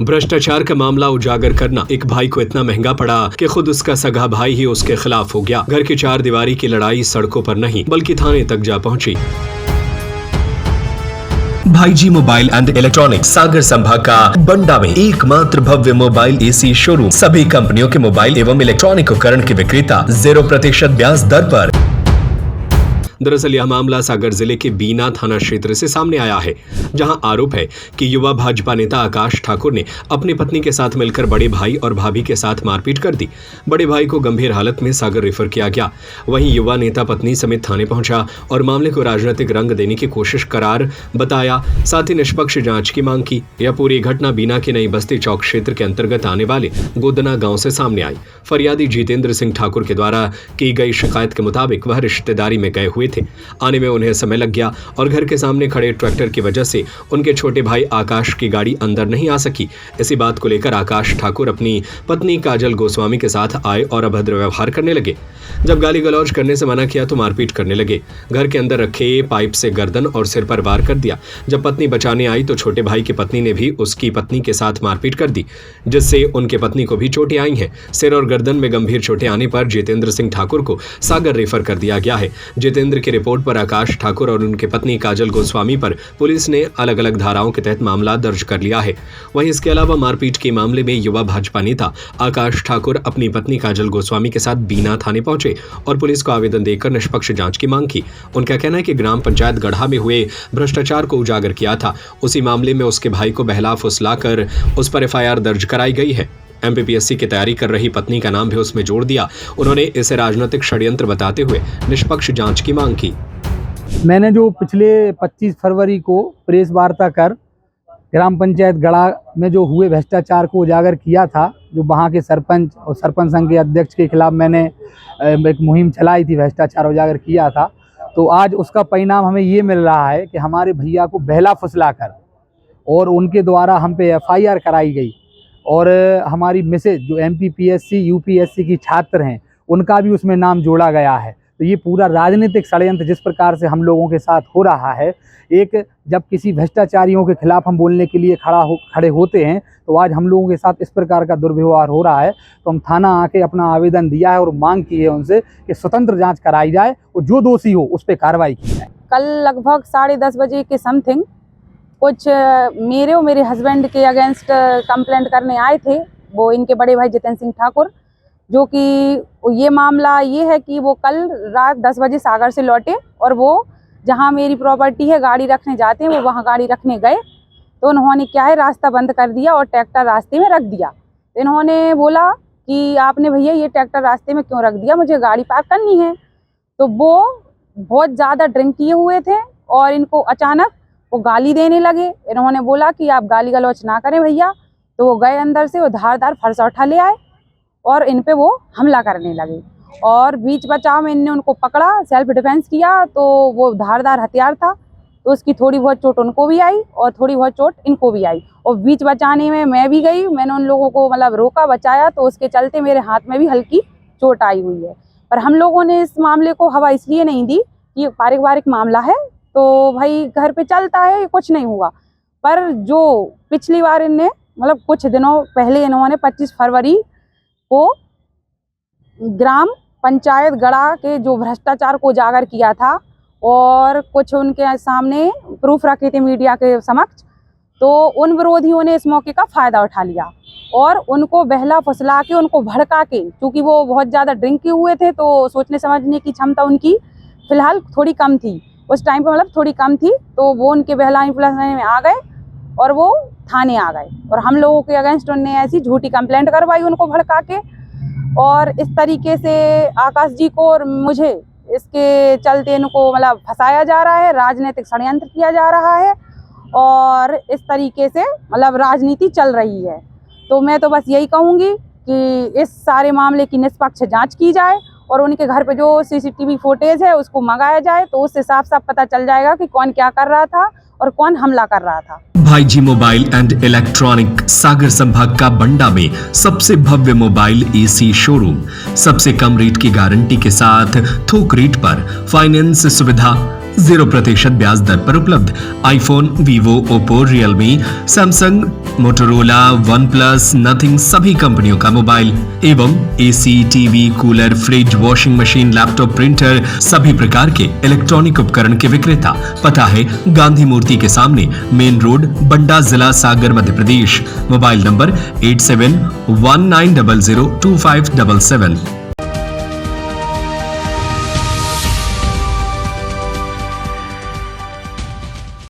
भ्रष्टाचार का मामला उजागर करना एक भाई को इतना महंगा पड़ा कि खुद उसका सगा भाई ही उसके खिलाफ हो गया। घर की चार दीवारी की लड़ाई सड़कों पर नहीं बल्कि थाने तक जा पहुंची। भाईजी मोबाइल एंड इलेक्ट्रॉनिक्स सागर संभाग का बंडा में एकमात्र भव्य मोबाइल एसी शोरूम। सभी कंपनियों के मोबाइल एवं इलेक्ट्रॉनिक उपकरण के विक्रेता 0% ब्याज दर पर। दरअसल यह मामला सागर जिले के बीना थाना क्षेत्र से सामने आया है, जहां आरोप है कि युवा भाजपा नेता आकाश ठाकुर ने अपनी पत्नी के साथ मिलकर बड़े भाई और भाभी के साथ मारपीट कर दी। बड़े भाई को गंभीर हालत में सागर रेफर किया गया। वहीं युवा नेता पत्नी समेत थाने पहुंचा और मामले को राजनीतिक रंग देने की कोशिश करार बताया, साथ ही निष्पक्ष जांच की मांग की। यह पूरी घटना बीना के नई बस्ती चौक क्षेत्र के अंतर्गत आने वाले गोदना गाँव से सामने आई। फरियादी जितेंद्र सिंह ठाकुर के द्वारा की गई शिकायत के मुताबिक वह रिश्तेदारी में गए हुए थे। आने में उन्हें समय लग गया और घर के सामने खड़े ट्रैक्टर की वजह से उनके छोटे भाई आकाश की गाड़ी अंदर नहीं आ सकी। इसी बात को लेकर आकाश ठाकुर अपनी पत्नी काजल गोस्वामी के साथ आए और अभद्र व्यवहार करने लगे। जब गाली गलौज करने से मना किया तो मारपीट करने लगे। घर के अंदर रखे पाइप से गर्दन और सिर पर वार कर दिया। जब पत्नी बचाने आई तो छोटे भाई की पत्नी ने भी उसकी पत्नी के साथ मारपीट कर दी, जिससे उनके पत्नी को भी चोटें आई हैं। सिर और गर्दन में गंभीर चोटें आने पर जितेंद्र सिंह ठाकुर को सागर रेफर कर दिया गया है। जितेंद्र की रिपोर्ट पर आकाश ठाकुर और उनके पत्नी काजल गोस्वामी पर पुलिस ने अलग अलग धाराओं के तहत मामला दर्ज कर लिया है। वहीं इसके अलावा मारपीट के मामले में युवा भाजपा नेता आकाश ठाकुर अपनी पत्नी काजल गोस्वामी के साथ बीना थाने पहुंचे और पुलिस को आवेदन देकर निष्पक्ष जांच की मांग की। उनका कहना है कि ग्राम पंचायत गढ़ा में हुए भ्रष्टाचार को उजागर किया था। उसी मामले में उसके भाई को बहला फुसलाकर उस पर एफआईआर दर्ज कराई गई है। एमपीपीएससी की तैयारी कर रही पत्नी का नाम भी उसमें जोड़ दिया। उन्होंने इसे राजनीतिक षड्यंत्र बताते हुए निष्पक्ष जांच की मांग की। मैंने जो पिछले 25 फरवरी को प्रेस वार्ता कर ग्राम पंचायत गढ़ा में जो हुए भ्रष्टाचार को उजागर किया था, जो वहाँ के सरपंच और सरपंच संघ के अध्यक्ष के खिलाफ मैंने एक मुहिम चलाई थी, भ्रष्टाचार उजागर किया था, तो आज उसका परिणाम हमें ये मिल रहा है कि हमारे भैया को बहला फुसलाकर और उनके द्वारा हम पे एफआईआर कराई गई और हमारी मिसेज जो एमपीपीएससी यूपीएससी की छात्र हैं उनका भी उसमें नाम जोड़ा गया है। तो ये पूरा राजनीतिक षड्यंत्र जिस प्रकार से हम लोगों के साथ हो रहा है, एक जब किसी भ्रष्टाचारियों के खिलाफ हम बोलने के लिए खड़े होते हैं तो आज हम लोगों के साथ इस प्रकार का दुर्व्यवहार हो रहा है। तो हम थाना आके अपना आवेदन दिया है और मांग की है उनसे कि स्वतंत्र जांच कराई जाए और जो दोषी हो उस पर कार्रवाई की जाए। कल लगभग 10:30 बजे के समथिंग कुछ मेरे और मेरे हस्बैंड के अगेंस्ट कंप्लेंट करने आए थे, वो इनके बड़े भाई जितेंद्र सिंह ठाकुर, जो कि ये मामला ये है कि वो कल रात 10 बजे सागर से लौटे और वो जहाँ मेरी प्रॉपर्टी है गाड़ी रखने जाते हैं, वो वहाँ गाड़ी रखने गए तो उन्होंने क्या है रास्ता बंद कर दिया और ट्रैक्टर रास्ते में रख दिया। तो इन्होंने बोला कि आपने भैया ये ट्रैक्टर रास्ते में क्यों रख दिया, मुझे गाड़ी पार्क करनी है। तो वो बहुत ज़्यादा ड्रिंक किए हुए थे और इनको अचानक वो गाली देने लगे। इन्होंने बोला कि आप गाली गलौच ना करें भैया, तो वो गए अंदर से वो धारदार फरसा उठा ले आए और इन पे वो हमला करने लगे और बीच बचाव में इनने उनको पकड़ा, सेल्फ डिफेंस किया, तो वो धारदार हथियार था तो उसकी थोड़ी बहुत चोट उनको भी आई और थोड़ी बहुत चोट इनको भी आई। और बीच बचाने में मैं भी गई, मैंने उन लोगों को मतलब रोका, बचाया, तो उसके चलते मेरे हाथ में भी हल्की चोट आई हुई है। पर हम लोगों ने इस मामले को हवा इसलिए नहीं दी कि पारिवारिक मामला है तो भाई घर पे चलता है, कुछ नहीं हुआ। पर जो पिछली बार इनने मतलब कुछ दिनों पहले इन्होंने 25 फरवरी को ग्राम पंचायत गढ़ा के जो भ्रष्टाचार को उजागर किया था और कुछ उनके सामने प्रूफ रखे थे मीडिया के समक्ष, तो उन विरोधियों ने इस मौके का फ़ायदा उठा लिया और उनको बहला फुसला के, उनको भड़का के, क्योंकि वो बहुत ज़्यादा ड्रिंक किए हुए थे तो सोचने समझने की क्षमता उनकी फ़िलहाल थोड़ी कम थी, उस टाइम पे मतलब थोड़ी कम थी, तो वो उनके बहलाने फुसलाने में आ गए और वो थाने आ गए और हम लोगों के अगेंस्ट उनने ऐसी झूठी कंप्लेंट करवाई उनको भड़का के। और इस तरीके से आकाश जी को और मुझे इसके चलते इनको मतलब फंसाया जा रहा है, राजनीतिक षड्यंत्र किया जा रहा है और इस तरीके से मतलब राजनीति चल रही है। तो मैं तो बस यही कहूँगी कि इस सारे मामले की निष्पक्ष जांच की जाए और उनके घर पे जो सीसीटीवी फुटेज है उसको मंगाया जाए, तो उससे साफ साफ पता चल जाएगा कि कौन क्या कर रहा था और कौन हमला कर रहा था। भाईजी मोबाइल एंड इलेक्ट्रॉनिक सागर संभाग का बंडा में सबसे भव्य मोबाइल एसी शोरूम, सबसे कम रेट की गारंटी के साथ थोक रेट पर फाइनेंस सुविधा, 0% ब्याज दर पर उपलब्ध। IPhone, Vivo, Oppo, Realme, Samsung, Motorola, one plus, nothing सभी कंपनियों का मोबाइल एवं AC, TV, cooler, fridge, washing machine, laptop, printer सभी प्रकार के इलेक्ट्रॉनिक उपकरण के विक्रेता। पता है गांधी मूर्ति के सामने, मेन रोड, बंडा, जिला सागर, मध्य प्रदेश। Mobile number 8719002577।